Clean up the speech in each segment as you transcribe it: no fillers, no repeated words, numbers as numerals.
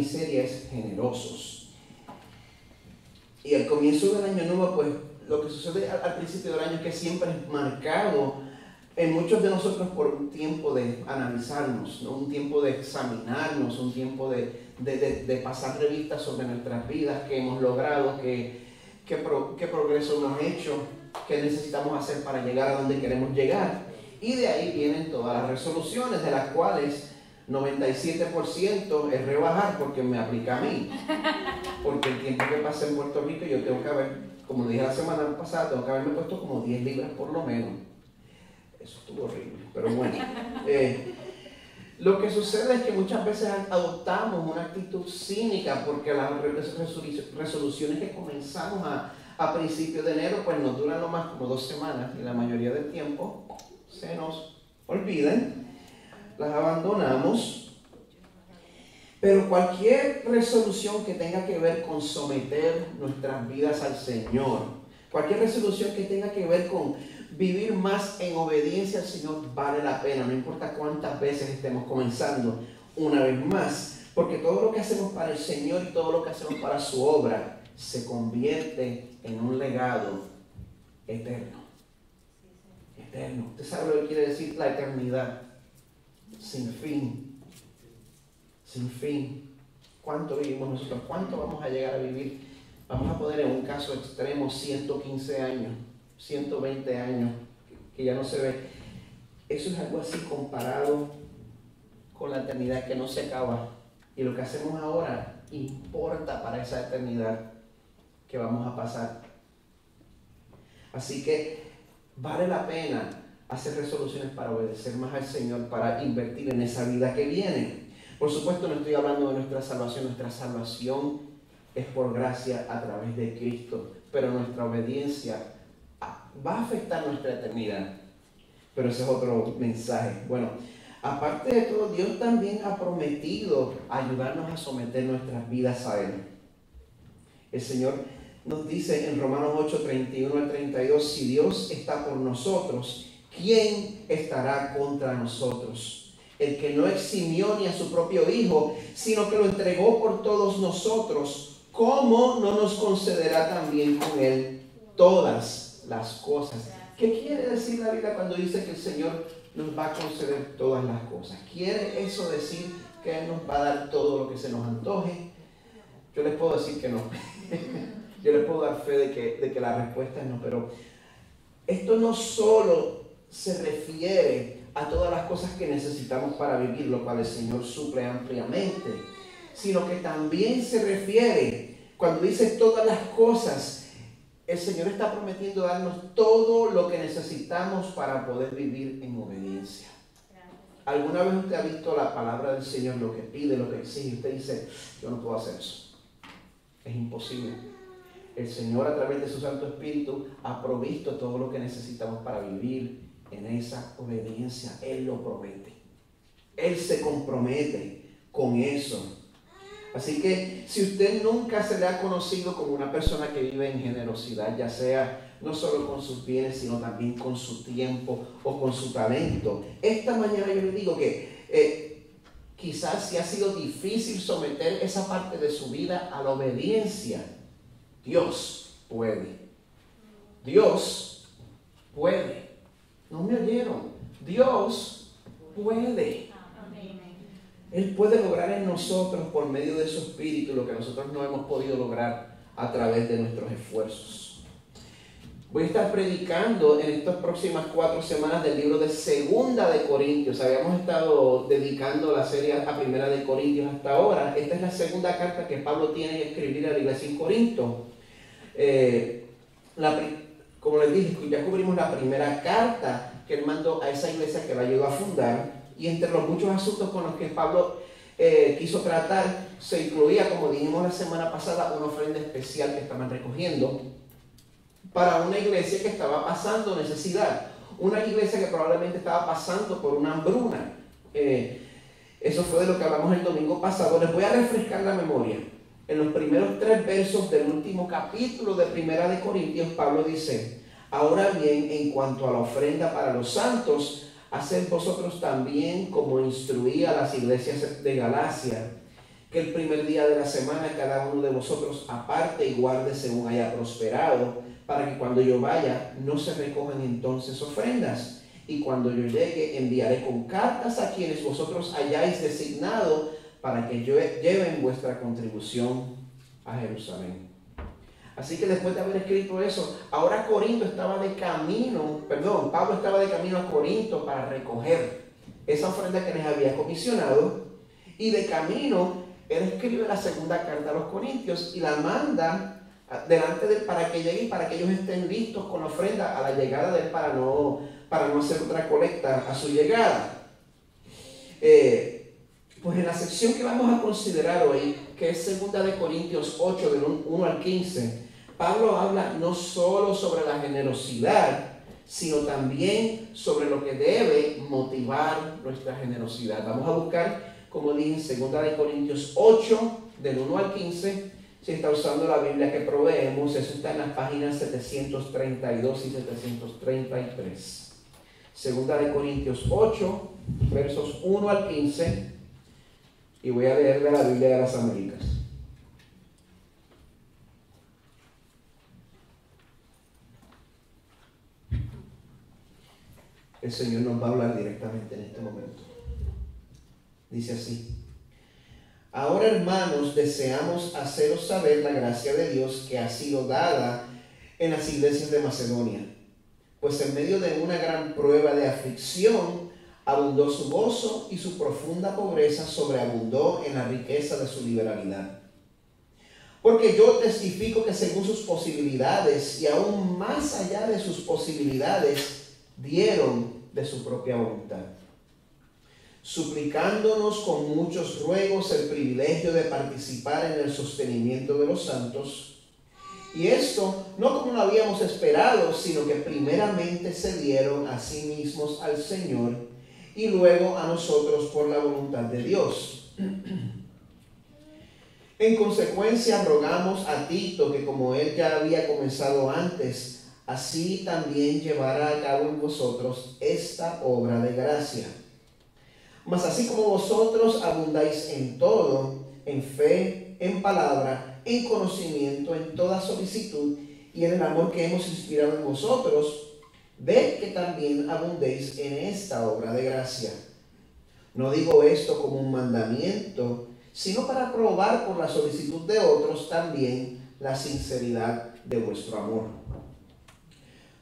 miniserie es Generosos. Y al comienzo del año nuevo, pues lo que sucede al principio del año es que siempre es marcado en muchos de nosotros por un tiempo de analizarnos, ¿no? Un tiempo de examinarnos, un tiempo de pasar revistas sobre nuestras vidas, qué hemos logrado, qué progreso hemos hecho, qué necesitamos hacer para llegar a donde queremos llegar. Y de ahí vienen todas las resoluciones, de las cuales 97% es rebajar, porque me aplica a mí. Porque el tiempo que pasé en Puerto Rico, yo tengo que haber, como dije la semana pasada, tengo que haberme puesto como 10 libras por lo menos. Eso estuvo horrible, pero bueno. Lo que sucede es que muchas veces adoptamos una actitud cínica, porque las resoluciones que comenzamos a principios de enero, pues nos duran lo más como 2 semanas, y la mayoría del tiempo se nos olvidan, las abandonamos. Pero cualquier resolución que tenga que ver con someter nuestras vidas al Señor, cualquier resolución que tenga que ver con vivir más en obediencia al Señor, vale la pena, no importa cuántas veces estemos comenzando una vez más, porque todo lo que hacemos para el Señor y todo lo que hacemos para su obra se convierte en un legado eterno. Eterno. ¿Usted sabe lo que quiere decir la eternidad? Sin fin. Sin fin. ¿Cuánto vivimos nosotros? ¿Cuánto vamos a llegar a vivir? Vamos a poner en un caso extremo 115 años, 120 años, que ya no se ve. Eso es algo así comparado con la eternidad que no se acaba. Y lo que hacemos ahora importa para esa eternidad que vamos a pasar. Así que vale la pena hacer resoluciones para obedecer más al Señor, para invertir en esa vida que viene. Por supuesto, no estoy hablando de nuestra salvación. Nuestra salvación es por gracia a través de Cristo, pero nuestra obediencia va a afectar nuestra eternidad. Pero ese es otro mensaje. Bueno, aparte de todo, Dios también ha prometido ayudarnos a someter nuestras vidas a Él. El Señor nos dice en Romanos 8, 31 al 32, si Dios está por nosotros, ¿quién estará contra nosotros? El que no eximió ni a su propio Hijo, sino que lo entregó por todos nosotros, ¿cómo no nos concederá también con Él todas las cosas? ¿Qué quiere decir la Biblia cuando dice que el Señor nos va a conceder todas las cosas? ¿Quiere eso decir que Él nos va a dar todo lo que se nos antoje? Yo les puedo decir que no. Yo les puedo dar fe de que la respuesta es no, pero esto no solo se refiere a todas las cosas que necesitamos para vivir, lo cual el Señor suple ampliamente, sino que también se refiere, cuando dice todas las cosas, el Señor está prometiendo darnos todo lo que necesitamos para poder vivir en obediencia. ¿Alguna vez usted ha visto la palabra del Señor, lo que pide, lo que exige? Usted dice, yo no puedo hacer eso. Es imposible. El Señor, a través de su Santo Espíritu, ha provisto todo lo que necesitamos para vivir en esa obediencia. Él lo promete. Él se compromete con eso. Así que si usted nunca se le ha conocido como una persona que vive en generosidad, ya sea no solo con sus bienes, sino también con su tiempo o con su talento, esta mañana yo le digo que quizás si ha sido difícil someter esa parte de su vida a la obediencia, Dios puede. Dios puede. ¿No me oyeron? Dios puede. Él puede lograr en nosotros, por medio de su Espíritu, lo que nosotros no hemos podido lograr a través de nuestros esfuerzos. Voy a estar predicando en estas próximas 4 semanas del libro de Segunda de Corintios. Habíamos estado dedicando la serie a Primera de Corintios hasta ahora. Esta es la segunda carta que Pablo tiene que escribir a la iglesia en Corinto. Como les dije, ya cubrimos la primera carta que él mandó a esa iglesia que la ayudó a fundar. Y entre los muchos asuntos con los que Pablo quiso tratar, se incluía, como dijimos la semana pasada, una ofrenda especial que estaban recogiendo para una iglesia que estaba pasando necesidad, una iglesia que probablemente estaba pasando por una hambruna. Eso fue de lo que hablamos el domingo pasado. Les voy a refrescar la memoria. En los primeros 3 versos del último capítulo de Primera de Corintios, Pablo dice: ahora bien, en cuanto a la ofrenda para los santos, haced vosotros también como instruí a las iglesias de Galacia. que el primer día de la semana cada uno de vosotros aparte y guarde según haya prosperado, para que cuando yo vaya no se recojan entonces ofrendas. Y cuando yo llegue enviaré con cartas a quienes vosotros hayáis designado para que lleven vuestra contribución a Jerusalén. Así que después de haber escrito eso, ahora Pablo estaba de camino a Corinto para recoger esa ofrenda que les había comisionado, y de camino él escribe la segunda carta a los Corintios y la manda delante de él para que llegue y para que ellos estén listos con la ofrenda a la llegada de él, para no hacer otra colecta a su llegada. Pues en la sección que vamos a considerar hoy, que es 2 de Corintios 8, del 1 al 15, Pablo habla no solo sobre la generosidad, sino también sobre lo que debe motivar nuestra generosidad. Vamos a buscar, como dije, en 2 de Corintios 8, del 1 al 15. Si está usando la Biblia que proveemos, eso está en las páginas 732 y 733. 2 de Corintios 8, versos 1 al 15. Y voy a leer de la Biblia de las Américas. El Señor nos va a hablar directamente en este momento. Dice así: ahora, hermanos, deseamos haceros saber la gracia de Dios que ha sido dada en las iglesias de Macedonia. Pues en medio de una gran prueba de aflicción, abundó su gozo y su profunda pobreza sobreabundó en la riqueza de su liberalidad. Porque yo testifico que según sus posibilidades y aún más allá de sus posibilidades, dieron de su propia voluntad, suplicándonos con muchos ruegos el privilegio de participar en el sostenimiento de los santos. Y esto no como lo habíamos esperado, sino que primeramente se dieron a sí mismos al Señor y luego a nosotros por la voluntad de Dios. En consecuencia, rogamos a Tito que, como él ya había comenzado antes, así también llevará a cabo en vosotros esta obra de gracia. Mas así como vosotros abundáis en todo, en fe, en palabra, en conocimiento, en toda solicitud y en el amor que hemos inspirado en vosotros, ved que también abundéis en esta obra de gracia. No digo esto como un mandamiento, sino para probar por la solicitud de otros también la sinceridad de vuestro amor.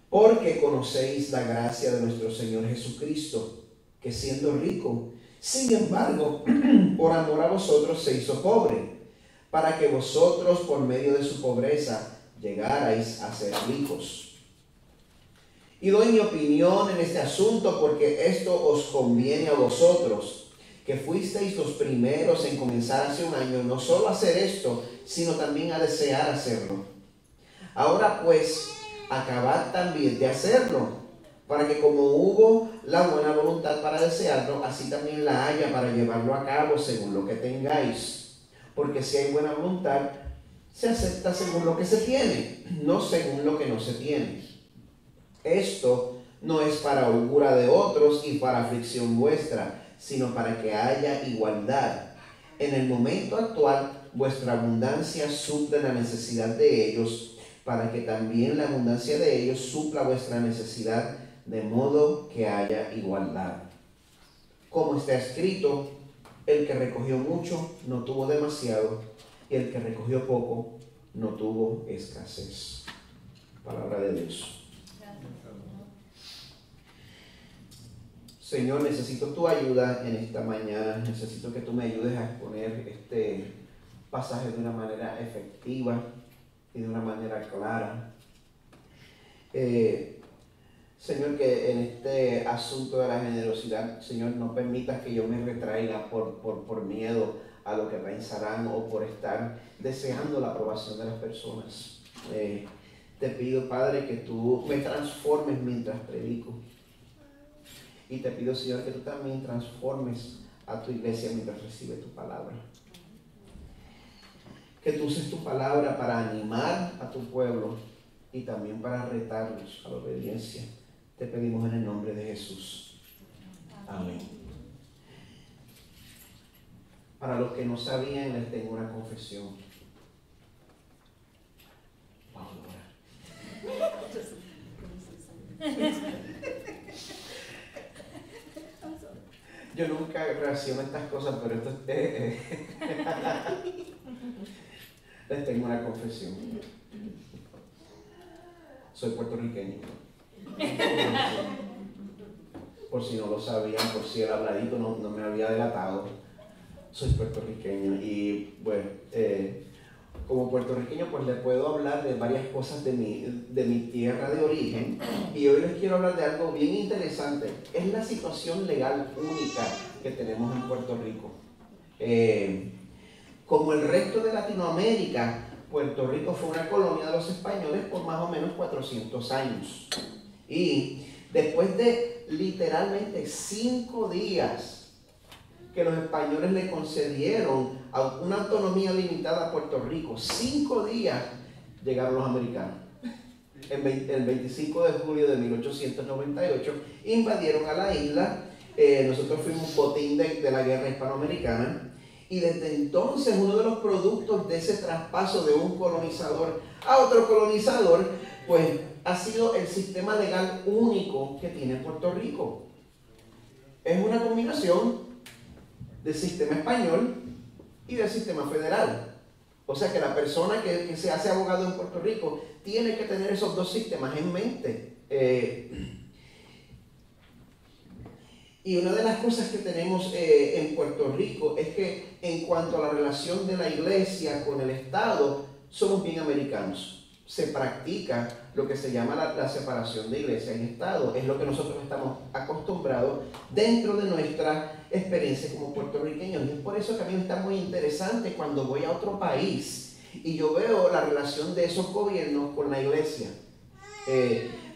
Porque conocéis la gracia de nuestro Señor Jesucristo, que siendo rico, sin embargo, por amor a vosotros se hizo pobre, para que vosotros por medio de su pobreza llegarais a ser ricos. Y doy mi opinión en este asunto porque esto os conviene a vosotros, que fuisteis los primeros en comenzar hace un año, no solo a hacer esto, sino también a desear hacerlo. Ahora pues, acabad también de hacerlo, para que como hubo la buena voluntad para desearlo, así también la haya para llevarlo a cabo según lo que tengáis. Porque si hay buena voluntad, se acepta según lo que se tiene, no según lo que no se tiene. Esto no es para holgura de otros y para aflicción vuestra, sino para que haya igualdad. En el momento actual, vuestra abundancia suple la necesidad de ellos, para que también la abundancia de ellos supla vuestra necesidad, de modo que haya igualdad. Como está escrito, el que recogió mucho no tuvo demasiado, y el que recogió poco no tuvo escasez. Palabra de Dios. Señor, necesito tu ayuda en esta mañana. Necesito que tú me ayudes a exponer este pasaje de una manera efectiva y de una manera clara. Señor, que en este asunto de la generosidad, Señor, no permitas que yo me retraiga por miedo a lo que pensarán o por estar deseando la aprobación de las personas. Te pido, Padre, que tú me transformes mientras predico. Y te pido, Señor, que tú también transformes a tu iglesia mientras recibe tu palabra. Que tú uses tu palabra para animar a tu pueblo y también para retarlos a la obediencia. Te pedimos en el nombre de Jesús. Amén. Para los que no sabían, les tengo una confesión. Yo nunca reacciono a estas cosas, pero esto les tengo una confesión. Soy puertorriqueño. Por si no lo sabían, por si el habladito no me había delatado. Soy puertorriqueño y bueno, como puertorriqueño pues les puedo hablar de varias cosas de mi tierra de origen, y hoy les quiero hablar de algo bien interesante. Es la situación legal única que tenemos en Puerto Rico. Como el resto de Latinoamérica, Puerto Rico fue una colonia de los españoles por más o menos 400 años. Y después de literalmente 5 días que los españoles le concedieron una autonomía limitada a Puerto Rico, 5 días llegaron los americanos. El 25 de julio de 1898 invadieron a la isla. Nosotros fuimos botín de la guerra hispanoamericana. Y desde entonces uno de los productos de ese traspaso de un colonizador a otro colonizador, pues ha sido el sistema legal único que tiene Puerto Rico. Es una combinación del sistema español y del sistema federal. O sea que la persona que se hace abogado en Puerto Rico tiene que tener esos dos sistemas en mente. Y una de las cosas que tenemos en Puerto Rico es que en cuanto a la relación de la iglesia con el Estado, somos bien americanos. Se practica lo que se llama la separación de iglesia y Estado. Es lo que nosotros estamos acostumbrados dentro de nuestra experiencia como puertorriqueños. Y es por eso que a mí me está muy interesante cuando voy a otro país y yo veo la relación de esos gobiernos con la iglesia.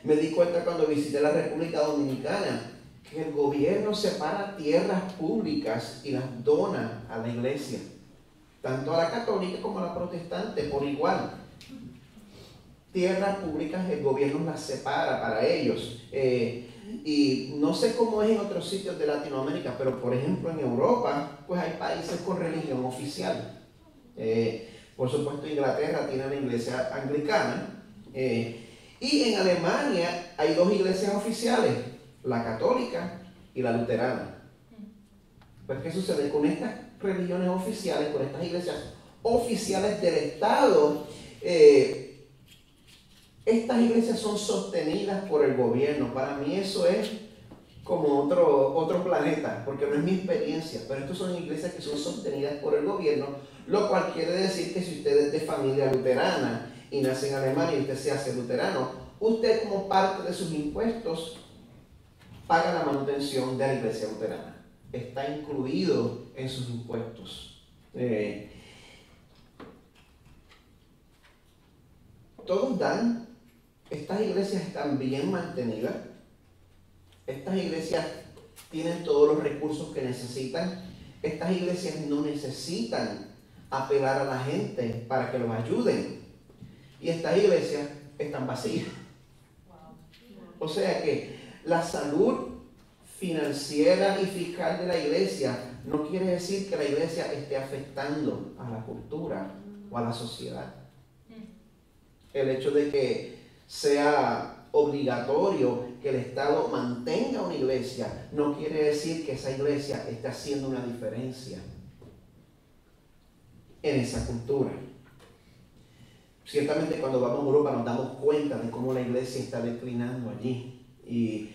Me di cuenta cuando visité la República Dominicana que el gobierno separa tierras públicas y las dona a la iglesia, tanto a la católica como a la protestante por igual. Tierras públicas el gobierno las separa para ellos. Y no sé cómo es en otros sitios de Latinoamérica, pero por ejemplo en Europa, pues hay países con religión oficial. Por supuesto Inglaterra tiene la iglesia anglicana. Y en Alemania hay 2 iglesias oficiales, la católica y la luterana. Pues ¿qué sucede? Con estas religiones oficiales, con estas iglesias oficiales del Estado, estas iglesias son sostenidas por el gobierno. Para mí eso es como otro planeta, porque no es mi experiencia, pero estas son iglesias que son sostenidas por el gobierno, lo cual quiere decir que si usted es de familia luterana y nace en Alemania y usted se hace luterano, usted como parte de sus impuestos paga la manutención de la iglesia luterana. Está incluido en sus impuestos. Todos dan. Estas iglesias están bien mantenidas. Estas iglesias tienen todos los recursos que necesitan. Estas iglesias no necesitan apelar a la gente para que los ayuden. Y estas iglesias están vacías. O sea que la salud financiera y fiscal de la iglesia no quiere decir que la iglesia esté afectando a la cultura o a la sociedad. El hecho de que sea obligatorio que el Estado mantenga una iglesia no quiere decir que esa iglesia esté haciendo una diferencia en esa cultura. Ciertamente cuando vamos a Europa nos damos cuenta de cómo la iglesia está declinando allí. Y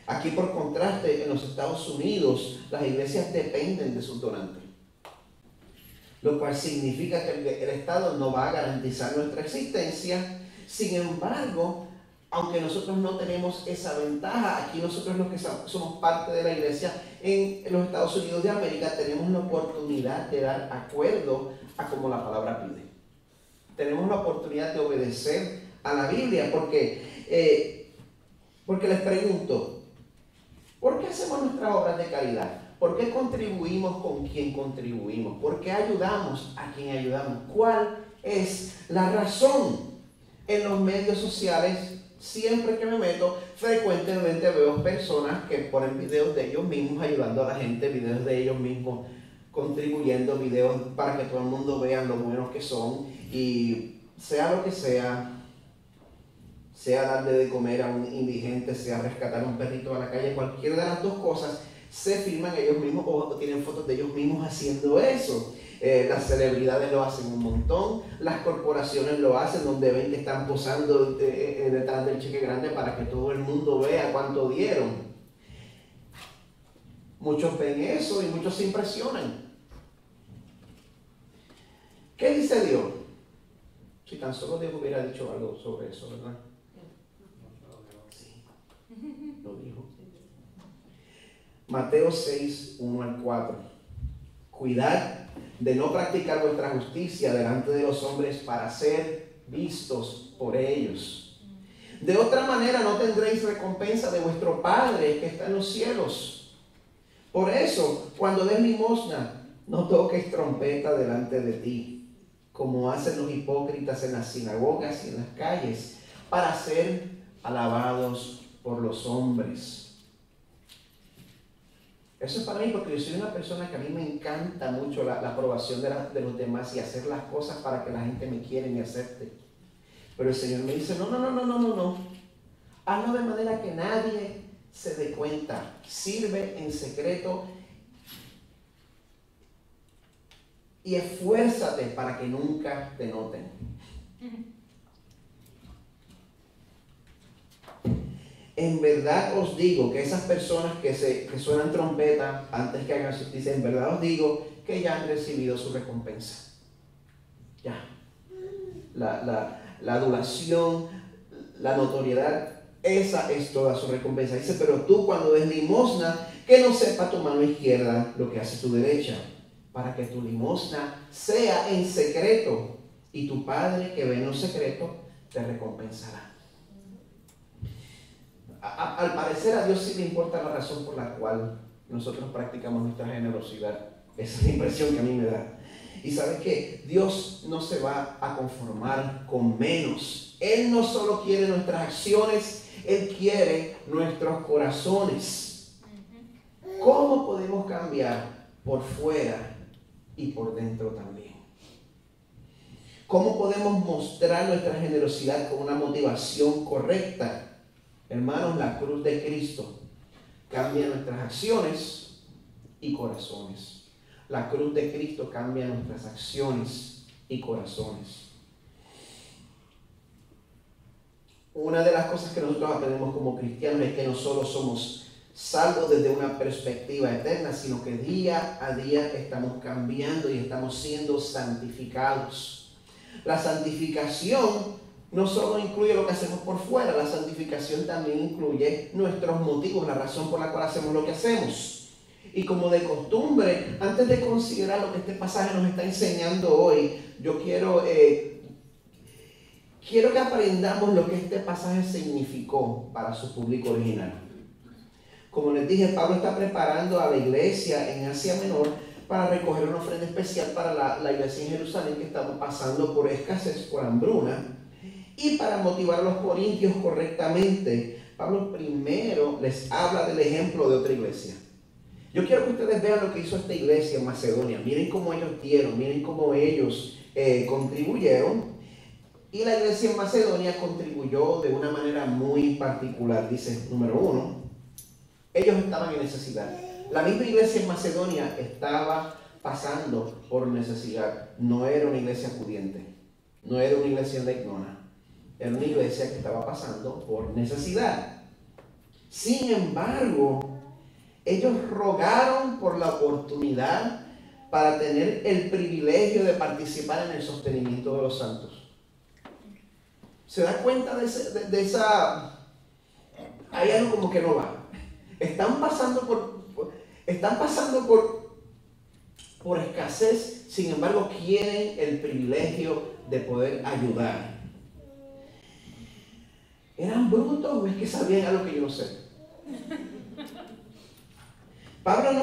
aquí por contraste en los Estados Unidos las iglesias dependen de sus donantes, lo cual significa que el Estado no va a garantizar nuestra existencia. Sin embargo, aunque nosotros no tenemos esa ventaja, aquí nosotros los que somos parte de la iglesia en los Estados Unidos de América tenemos la oportunidad de dar acuerdo a como la palabra pide. Tenemos la oportunidad de obedecer a la Biblia porque les pregunto, ¿por qué hacemos nuestras obras de caridad? ¿Por qué contribuimos con quien contribuimos? ¿Por qué ayudamos a quien ayudamos? ¿Cuál es la razón? En los medios sociales, siempre que me meto, frecuentemente veo personas que ponen videos de ellos mismos ayudando a la gente, videos de ellos mismos contribuyendo, videos para que todo el mundo vea lo buenos que son, y sea lo que sea darle de comer a un indigente, sea rescatar a un perrito a la calle, cualquiera de las dos cosas, se filman ellos mismos o tienen fotos de ellos mismos haciendo eso. Las celebridades lo hacen un montón, las corporaciones lo hacen, donde ven que están posando detrás del cheque grande para que todo el mundo vea cuánto dieron. Muchos ven eso y muchos se impresionan. ¿Qué dice Dios? Si tan solo Dios hubiera dicho algo sobre eso, ¿verdad? Sí, lo dijo. Mateo 6, 1 al 4. Cuidad de no practicar vuestra justicia delante de los hombres para ser vistos por ellos. De otra manera no tendréis recompensa de vuestro Padre que está en los cielos. Por eso, cuando des limosna, no toques trompeta delante de ti, como hacen los hipócritas en las sinagogas y en las calles, para ser alabados por los hombres. Eso es para mí, porque yo soy una persona que a mí me encanta mucho la aprobación de los demás y hacer las cosas para que la gente me quiera y me acepte. Pero el Señor me dice, no. Hazlo de manera que nadie se dé cuenta. Sirve en secreto y esfuérzate para que nunca te noten. En verdad os digo que esas personas que suenan trompeta antes que hagan justicia, en verdad os digo que ya han recibido su recompensa. Ya. La adulación, la notoriedad, esa es toda su recompensa. Dice, pero tú cuando des limosna, que no sepa tu mano izquierda lo que hace tu derecha, para que tu limosna sea en secreto, y tu Padre que ve en lo secreto te recompensará. Al parecer a Dios sí le importa la razón por la cual nosotros practicamos nuestra generosidad. Esa es la impresión que a mí me da. Y ¿sabes qué? Dios no se va a conformar con menos. Él no solo quiere nuestras acciones, Él quiere nuestros corazones. ¿Cómo podemos cambiar por fuera y por dentro también? ¿Cómo podemos mostrar nuestra generosidad con una motivación correcta? Hermanos, la cruz de Cristo cambia nuestras acciones y corazones. La cruz de Cristo cambia nuestras acciones y corazones. Una de las cosas que nosotros aprendemos como cristianos es que no solo somos salvos desde una perspectiva eterna, sino que día a día estamos cambiando y estamos siendo santificados. La santificación no solo incluye lo que hacemos por fuera, la santificación también incluye nuestros motivos, la razón por la cual hacemos lo que hacemos. Y como de costumbre, antes de considerar lo que este pasaje nos está enseñando hoy, yo quiero que aprendamos lo que este pasaje significó para su público original. Como les dije, Pablo está preparando a la iglesia en Asia Menor para recoger una ofrenda especial para la iglesia en Jerusalén que estaba pasando por escasez, por hambruna. Y para motivar a los corintios correctamente, Pablo primero les habla del ejemplo de otra iglesia. Yo quiero que ustedes vean lo que hizo esta iglesia en Macedonia. Miren cómo ellos dieron, miren cómo ellos contribuyeron. Y la iglesia en Macedonia contribuyó de una manera muy particular. Dice, número 1, ellos estaban en necesidad. La misma iglesia en Macedonia estaba pasando por necesidad. No era una iglesia pudiente, no era una iglesia legnona. Era una iglesia que estaba pasando por necesidad. Sin embargo, ellos rogaron por la oportunidad para tener el privilegio de participar en el sostenimiento de los santos. ¿Se da cuenta de esa? Hay algo como que no va. Están pasando por escasez, sin embargo quieren el privilegio de poder ayudar. ¿Eran brutos o es que sabían algo que yo no sé? Pablo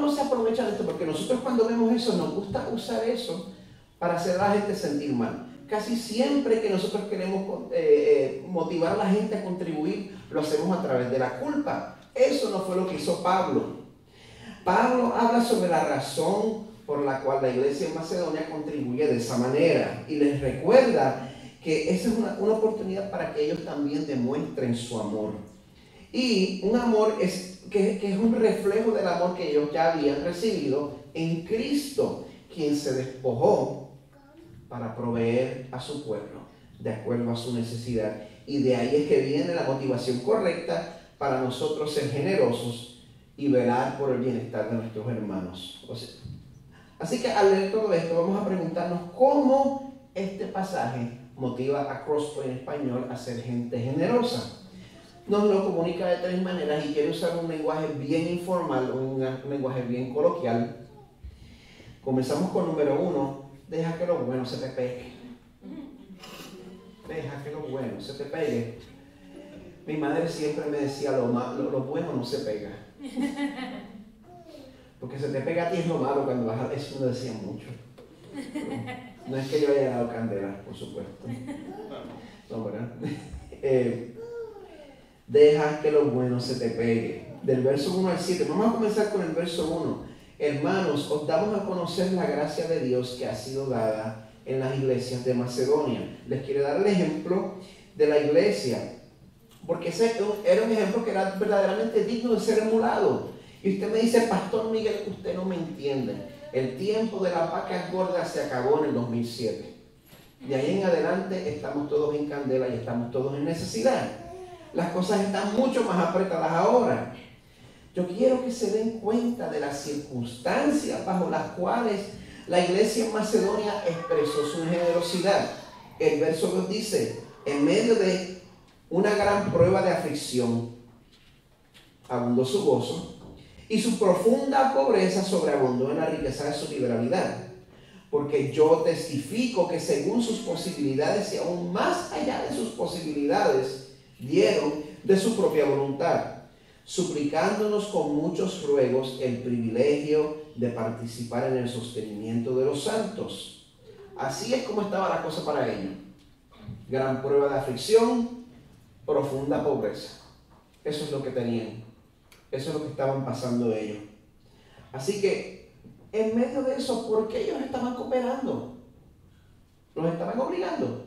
no se aprovecha de esto, porque nosotros cuando vemos eso nos gusta usar eso para hacer a la gente sentir mal. Casi siempre que nosotros queremos motivar a la gente a contribuir, lo hacemos a través de la culpa. Eso no fue lo que hizo Pablo. Pablo habla sobre la razón por la cual la iglesia en Macedonia contribuye de esa manera y les recuerda que esa es una oportunidad para que ellos también demuestren su amor. Y un amor que es un reflejo del amor que ellos ya habían recibido en Cristo, quien se despojó para proveer a su pueblo de acuerdo a su necesidad. Y de ahí es que viene la motivación correcta para nosotros ser generosos y velar por el bienestar de nuestros hermanos. Así que al leer todo esto vamos a preguntarnos cómo este pasaje motiva a Crosspoint en español a ser gente generosa. Nos lo comunica de tres maneras y quiere usar un lenguaje bien informal, un lenguaje bien coloquial. Comenzamos con número 1, deja que lo bueno se te pegue. Deja que lo bueno se te pegue. Mi madre siempre me decía, lo bueno no se pega. Porque se te pega a ti es lo malo cuando vas a... Eso me decía mucho. No es que yo haya dado candela, por supuesto. No, ¿verdad? Deja que lo bueno se te pegue. Del verso 1 al 7. Vamos a comenzar con el verso 1. Hermanos, os damos a conocer la gracia de Dios que ha sido dada en las iglesias de Macedonia. Les quiero dar el ejemplo de la iglesia, porque ese era un ejemplo que era verdaderamente digno de ser emulado. Y usted me dice, Pastor Miguel, usted no me entiende. El tiempo de las vacas gordas se acabó en el 2007. De ahí en adelante estamos todos en candela y estamos todos en necesidad. Las cosas están mucho más apretadas ahora. Yo quiero que se den cuenta de las circunstancias bajo las cuales la iglesia en Macedonia expresó su generosidad. El verso 2 dice, en medio de una gran prueba de aflicción, abundó su gozo, y su profunda pobreza sobreabundó en la riqueza de su liberalidad. Porque yo testifico que según sus posibilidades y aún más allá de sus posibilidades, dieron de su propia voluntad, suplicándonos con muchos ruegos el privilegio de participar en el sostenimiento de los santos. Así es como estaba la cosa para ellos. Gran prueba de aflicción, profunda pobreza. Eso es lo que tenían. Eso es lo que estaban pasando ellos. Así que, en medio de eso, ¿por qué ellos estaban cooperando? ¿Los estaban obligando?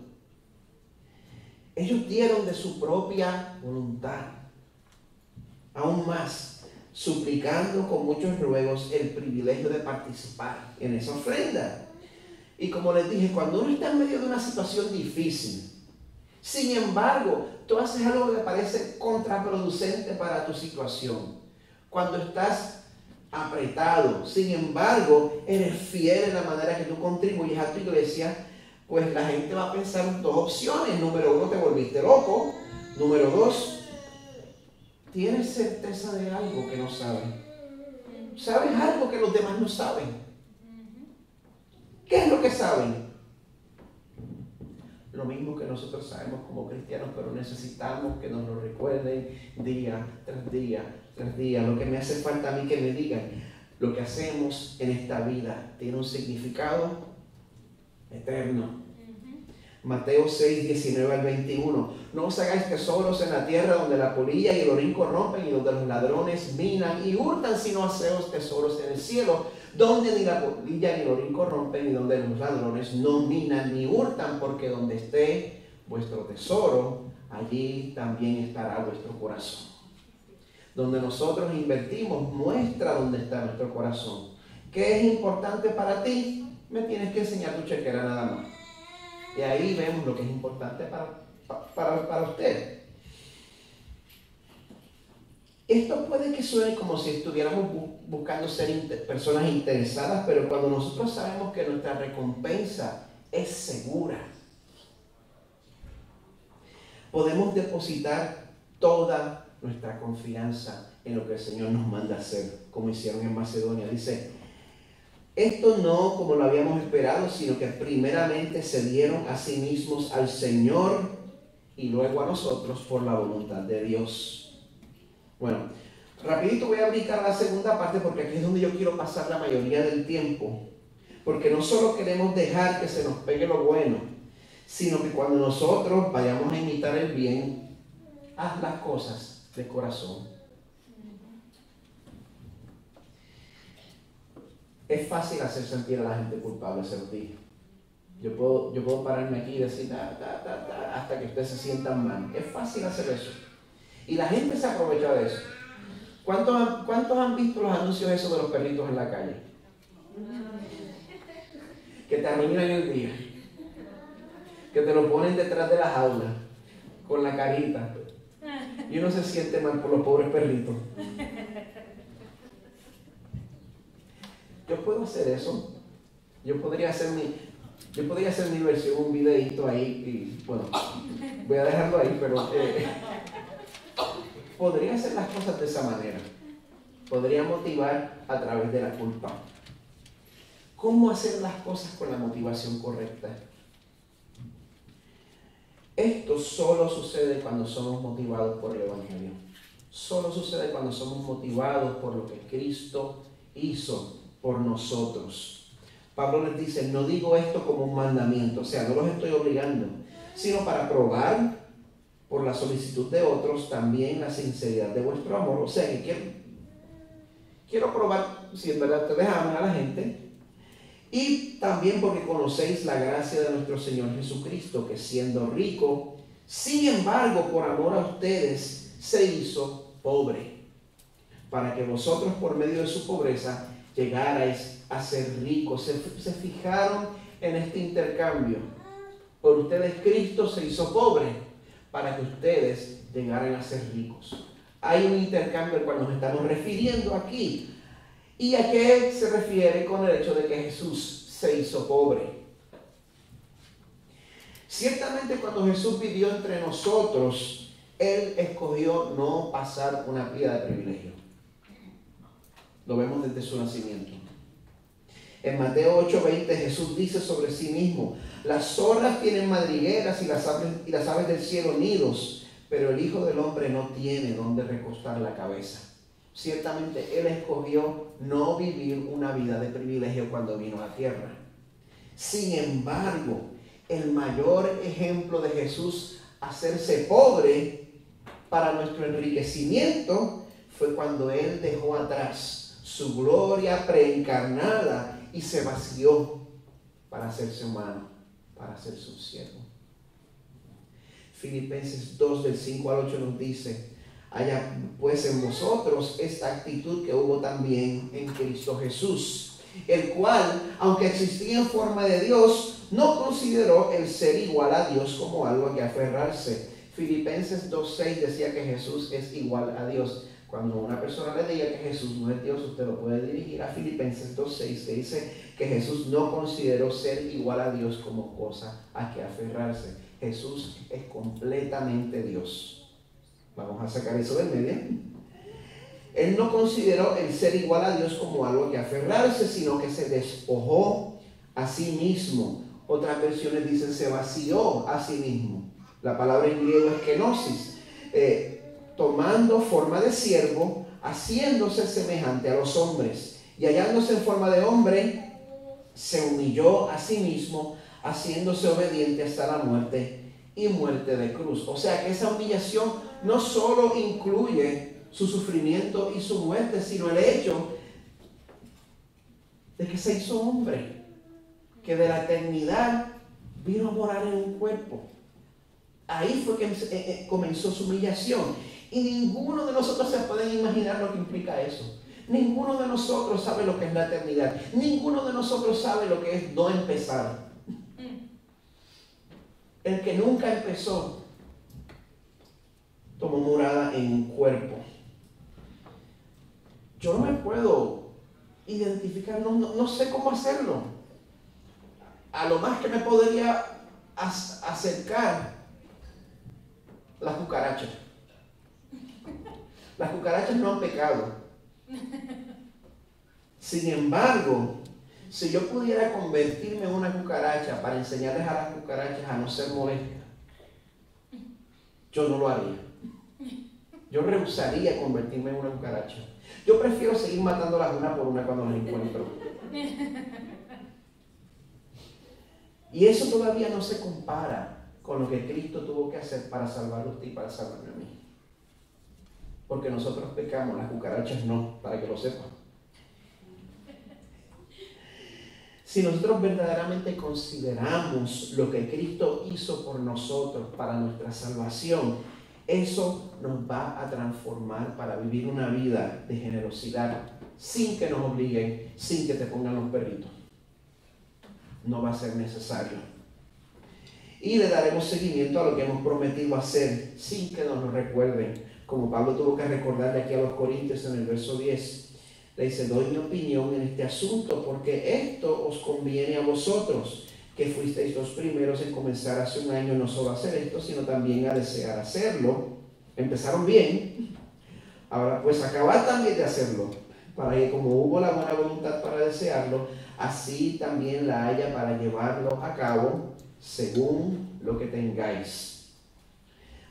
Ellos dieron de su propia voluntad. Aún más, suplicando con muchos ruegos el privilegio de participar en esa ofrenda. Y como les dije, cuando uno está en medio de una situación difícil, sin embargo, tú haces algo que parece contraproducente para tu situación. Cuando estás apretado, sin embargo, eres fiel en la manera que tú contribuyes a tu iglesia, pues la gente va a pensar en dos opciones. Número 1, te volviste loco. Número 2, tienes certeza de algo que no saben. Sabes algo que los demás no saben. ¿Qué es lo que saben? Lo mismo que nosotros sabemos como cristianos, pero necesitamos que nos lo recuerden día tras día tras día. Lo que me hace falta a mí que me digan, lo que hacemos en esta vida tiene un significado eterno. Mateo 6, 19 al 21. No os hagáis tesoros en la tierra donde la polilla y el orín corrompen y donde los ladrones minan y hurtan, sino haceos tesoros en el cielo, donde ni la polilla ni el orín corrompen y donde los ladrones no minan ni hurtan, porque donde esté vuestro tesoro, allí también estará vuestro corazón. Donde nosotros invertimos muestra dónde está nuestro corazón. ¿Qué es importante para ti? Me tienes que enseñar tu chequera nada más. Y ahí vemos lo que es importante para usted. Esto puede que suene como si estuviéramos buscando ser personas interesadas, pero cuando nosotros sabemos que nuestra recompensa es segura, podemos depositar toda nuestra confianza en lo que el Señor nos manda hacer, como hicieron en Macedonia. Dice, esto no como lo habíamos esperado, sino que primeramente se dieron a sí mismos al Señor y luego a nosotros por la voluntad de Dios. Bueno, rapidito voy a brincar a la segunda parte porque aquí es donde yo quiero pasar la mayoría del tiempo. Porque no solo queremos dejar que se nos pegue lo bueno, sino que cuando nosotros vayamos a imitar el bien, haz las cosas de corazón. Es fácil hacer sentir a la gente culpable, se los dije. Yo puedo pararme aquí y decir hasta que ustedes se sientan mal. Es fácil hacer eso. Y la gente se aprovecha de eso. ¿Cuántos han visto los anuncios esos de los perritos en la calle? Que te arruinan el día. Que te lo ponen detrás de la jaula, con la carita. Y uno se siente mal por los pobres perritos. Yo puedo hacer eso. Yo podría hacer mi versión, un videito ahí. Y bueno, voy a dejarlo ahí, pero podría hacer las cosas de esa manera. Podría motivar a través de la culpa. ¿Cómo hacer las cosas con la motivación correcta? Esto solo sucede cuando somos motivados por el Evangelio. Solo sucede cuando somos motivados por lo que Cristo hizo por nosotros. Pablo les dice, no digo esto como un mandamiento, o sea, no los estoy obligando, sino para probar por la solicitud de otros también la sinceridad de vuestro amor. O sea, que quiero probar si en verdad ustedes aman a la gente. Y también porque conocéis la gracia de nuestro Señor Jesucristo, que siendo rico, sin embargo, por amor a ustedes, se hizo pobre, para que vosotros por medio de su pobreza llegarais a ser ricos. Se fijaron en este intercambio. Por ustedes Cristo se hizo pobre, para que ustedes llegaran a ser ricos. Hay un intercambio al cual nos estamos refiriendo aquí. ¿Y a qué se refiere con el hecho de que Jesús se hizo pobre? Ciertamente cuando Jesús vivió entre nosotros, Él escogió no pasar una vida de privilegio. Lo vemos desde su nacimiento. En Mateo 8:20 Jesús dice sobre sí mismo, las zorras tienen madrigueras y las aves del cielo nidos, pero el Hijo del Hombre no tiene donde recostar la cabeza. Ciertamente Él escogió no vivir una vida de privilegio cuando vino a la tierra. Sin embargo, el mayor ejemplo de Jesús hacerse pobre para nuestro enriquecimiento fue cuando Él dejó atrás su gloria preencarnada y se vació para hacerse humano, para hacerse un siervo. Filipenses 2 del 5 al 8 nos dice, haya pues en vosotros esta actitud que hubo también en Cristo Jesús, el cual, aunque existía en forma de Dios, no consideró el ser igual a Dios como algo a que aferrarse. Filipenses 2:6 decía que Jesús es igual a Dios. Cuando una persona le diga que Jesús no es Dios, usted lo puede dirigir a Filipenses 2:6, que dice que Jesús no consideró ser igual a Dios como cosa a que aferrarse. Jesús es completamente Dios. Vamos a sacar eso del medio. Él no consideró el ser igual a Dios como algo a que aferrarse, sino que se despojó a sí mismo. Otras versiones dicen se vació a sí mismo. La palabra en griego es kenosis. Tomando forma de siervo, haciéndose semejante a los hombres. Y hallándose en forma de hombre, se humilló a sí mismo, haciéndose obediente hasta la muerte y muerte de cruz. O sea que esa humillación no solo incluye su sufrimiento y su muerte, sino el hecho de que se hizo hombre, que de la eternidad vino a morar en un cuerpo. Ahí fue que comenzó su humillación. Y ninguno de nosotros se puede imaginar lo que implica eso. Ninguno de nosotros sabe lo que es la eternidad. Ninguno de nosotros sabe lo que es no empezar. El que nunca empezó tomó morada en un cuerpo. Yo no me puedo identificar, no sé cómo hacerlo. A lo más que me podría acercar las cucarachas. Las cucarachas no han pecado. Sin embargo, si yo pudiera convertirme en una cucaracha para enseñarles a las cucarachas a no ser molestas, yo no lo haría. Yo rehusaría convertirme en una cucaracha. Yo prefiero seguir matándolas una por una cuando las encuentro. Y eso todavía no se compara con lo que Cristo tuvo que hacer para salvar a usted y para salvarme a mí. Porque nosotros pecamos, las cucarachas no, para que lo sepan. Si nosotros verdaderamente consideramos lo que Cristo hizo por nosotros para nuestra salvación, eso nos va a transformar para vivir una vida de generosidad sin que nos obliguen, sin que te pongan los perritos. No va a ser necesario. Y le daremos seguimiento a lo que hemos prometido hacer sin que nos lo recuerden. Como Pablo tuvo que recordarle aquí a los Corintios en el verso 10. Le dice, doy mi opinión en este asunto porque esto os conviene a vosotros, que fuisteis los primeros en comenzar hace un año no solo a hacer esto, sino también a desear hacerlo. Empezaron bien, ahora pues acabad también de hacerlo, para que como hubo la buena voluntad para desearlo, así también la haya para llevarlo a cabo según lo que tengáis.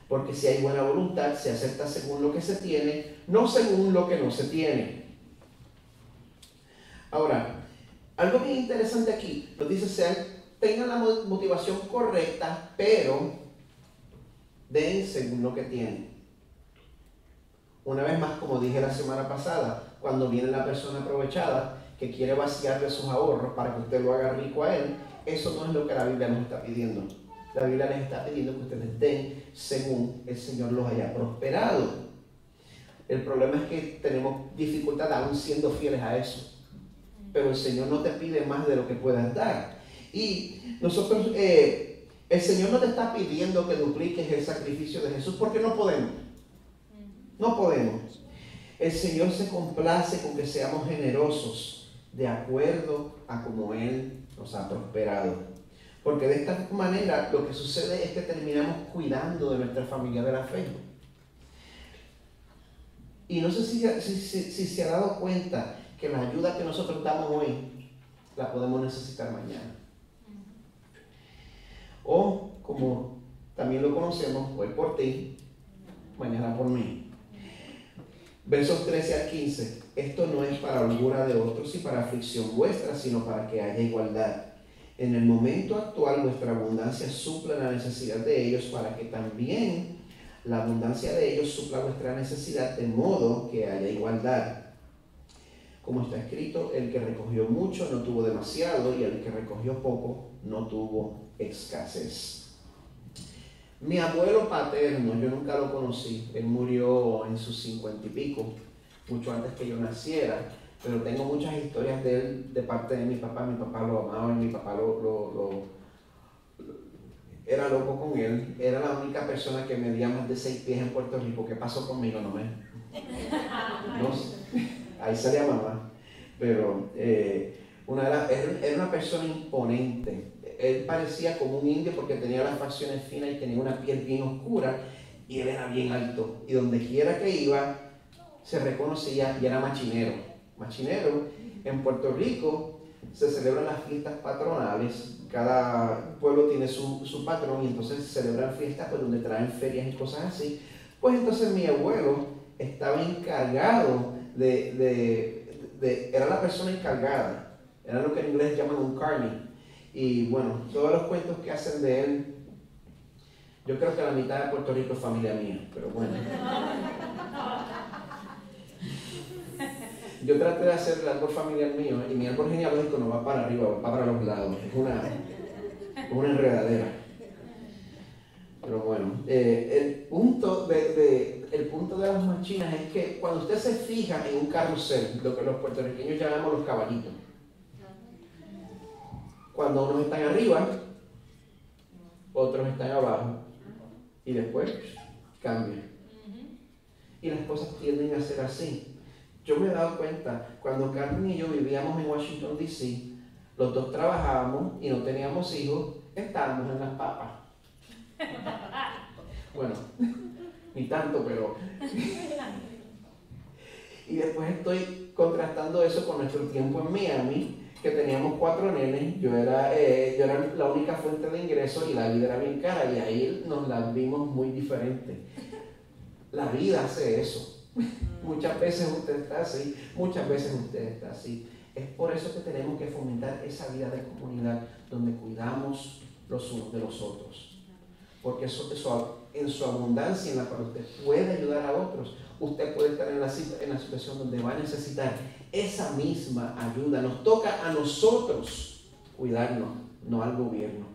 Porque si hay buena voluntad, se acepta según lo que se tiene, no según lo que no se tiene. Ahora, algo bien interesante aquí, nos dice, tengan la motivación correcta, pero den según lo que tienen. Una vez más, como dije la semana pasada, cuando viene la persona aprovechada que quiere vaciar de sus ahorros para que usted lo haga rico a él, eso no es lo que la Biblia nos está pidiendo. La Biblia les está pidiendo que ustedes den según el Señor los haya prosperado. El problema es que tenemos dificultad aún siendo fieles a eso. Pero el Señor no te pide más de lo que puedas dar. Y nosotros, el Señor no te está pidiendo que dupliques el sacrificio de Jesús porque no podemos. No podemos. El Señor se complace con que seamos generosos de acuerdo a como Él nos ha prosperado. Porque de esta manera lo que sucede es que terminamos cuidando de nuestra familia de la fe. Y no sé si se ha dado cuenta que la ayuda que nosotros damos hoy la podemos necesitar mañana. O, como también lo conocemos, hoy por ti, mañana por mí. Versos 13 al 15. Esto no es para holgura de otros y para aflicción vuestra, sino para que haya igualdad. En el momento actual vuestra abundancia supla la necesidad de ellos, para que también la abundancia de ellos supla vuestra necesidad, de modo que haya igualdad. Como está escrito, el que recogió mucho no tuvo demasiado, y el que recogió poco no tuvo escasez. Mi abuelo paterno, yo nunca lo conocí, él murió en sus 50 y pico, mucho antes que yo naciera, pero tengo muchas historias de él de parte de mi papá lo amaba, y mi papá era loco con él, era la única persona que medía más de 6 pies en Puerto Rico. ¿Qué pasó conmigo? No sé. Ahí salía mamá, pero era una persona imponente. Él parecía como un indio porque tenía las facciones finas y tenía una piel bien oscura, y él era bien alto, y donde quiera que iba se reconocía y era machinero. En Puerto Rico se celebran las fiestas patronales, cada pueblo tiene su patrón, y entonces se celebran fiestas pues, donde traen ferias y cosas así. Pues entonces mi abuelo estaba encargado era la persona encargada, era lo que en inglés llaman un carny. Y bueno, todos los cuentos que hacen de él, yo creo que la mitad de Puerto Rico es familia mía, pero bueno. Yo traté de hacer el árbol familiar mío, y mi árbol genealógico no va para arriba, va para los lados, es una enredadera. Pero bueno, el punto de las machinas es que cuando usted se fija en un carrusel, lo que los puertorriqueños llamamos los caballitos, cuando unos están arriba, otros están abajo, y después cambian. Y las cosas tienden a ser así. Yo me he dado cuenta, cuando Carmen y yo vivíamos en Washington, D.C., los dos trabajábamos y no teníamos hijos, estábamos en las papas. Bueno, ni tanto, pero... Y después estoy contrastando eso con nuestro tiempo en Miami, que teníamos 4 nenes, yo era la única fuente de ingresos y la vida era bien cara, y ahí nos la vimos muy diferente. La vida hace eso. Muchas veces usted está así, muchas veces usted está así. Es por eso que tenemos que fomentar esa vida de comunidad donde cuidamos los unos de los otros. Porque eso en su abundancia en la cual usted puede ayudar a otros, usted puede estar en la situación donde va a necesitar esa misma ayuda. Nos toca a nosotros cuidarnos, no al gobierno.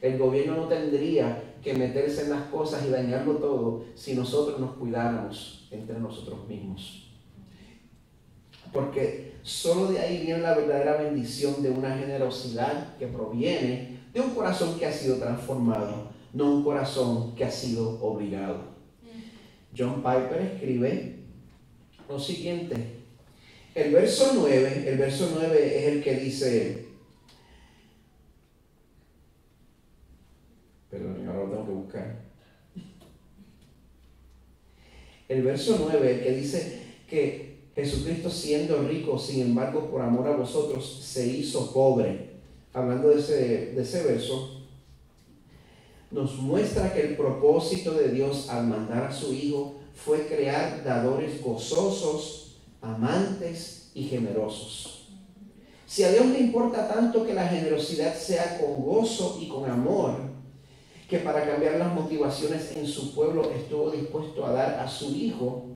El gobierno no tendría que meterse en las cosas y dañarlo todo si nosotros nos cuidáramos entre nosotros mismos. Porque solo de ahí viene la verdadera bendición de una generosidad que proviene de un corazón que ha sido transformado, no un corazón que ha sido obligado. John Piper escribe lo siguiente. El verso 9 es el que dice, perdón, ahora lo tengo que buscar. El verso 9, el que dice que Jesucristo, siendo rico, sin embargo, por amor a vosotros, se hizo pobre. Hablando de ese verso, nos muestra que el propósito de Dios al mandar a su Hijo fue crear dadores gozosos, amantes y generosos. Si a Dios le importa tanto que la generosidad sea con gozo y con amor, que para cambiar las motivaciones en su pueblo estuvo dispuesto a dar a su Hijo,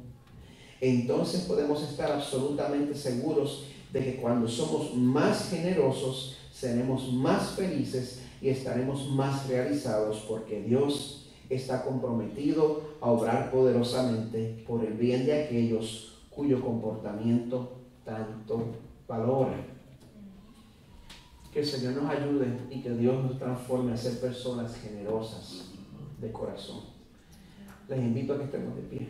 entonces podemos estar absolutamente seguros de que cuando somos más generosos, seremos más felices y estaremos más realizados, porque Dios está comprometido a obrar poderosamente por el bien de aquellos cuyo comportamiento tanto valora. Que el Señor nos ayude y que Dios nos transforme a ser personas generosas de corazón. Les invito a que estemos de pie.